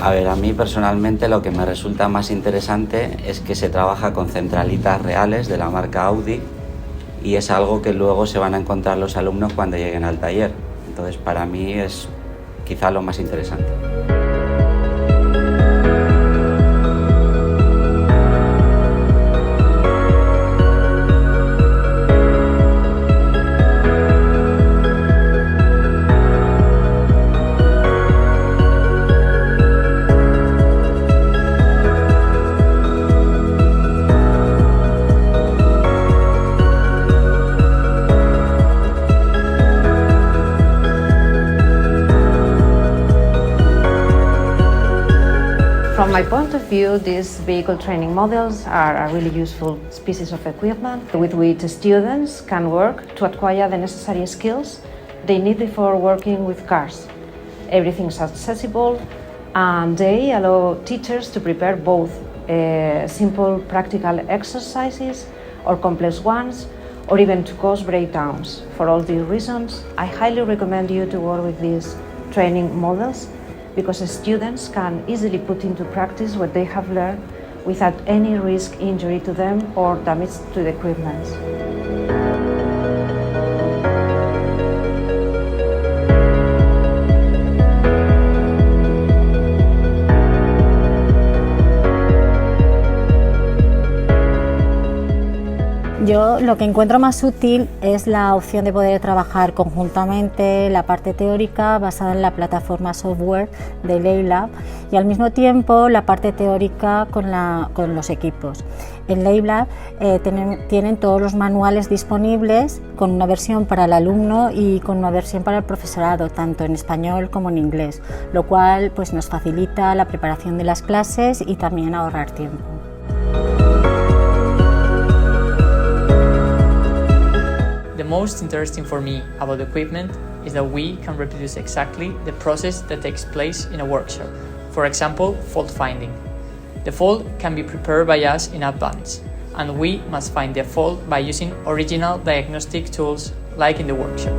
A ver, a mí personalmente lo que me resulta más interesante es que se trabaja con centralitas reales de la marca Audi y es algo que luego se van a encontrar los alumnos cuando lleguen al taller. Entonces, para mí es quizá lo más interesante. From my point of view, these vehicle training models are a really useful species of equipment with which students can work to acquire the necessary skills they need before working with cars. Everything is accessible and they allow teachers to prepare both simple practical exercises or complex ones, or even to cause breakdowns. For all these reasons, I highly recommend you to work with these training models because students can easily put into practice what they have learned without any risk injury to them or damage to the equipment. Yo lo que encuentro más útil es la opción de poder trabajar conjuntamente la parte teórica basada en la plataforma software de LEYBOLD y al mismo tiempo la parte teórica con los equipos. En LEYBOLD tienen todos los manuales disponibles con una versión para el alumno y con una versión para el profesorado, tanto en español como en inglés, lo cual pues, nos facilita la preparación de las clases y también ahorrar tiempo. The most interesting for me about the equipment is that we can reproduce exactly the process that takes place in a workshop. For example, fault finding. The fault can be prepared by us in advance, and we must find the fault by using original diagnostic tools like in the workshop.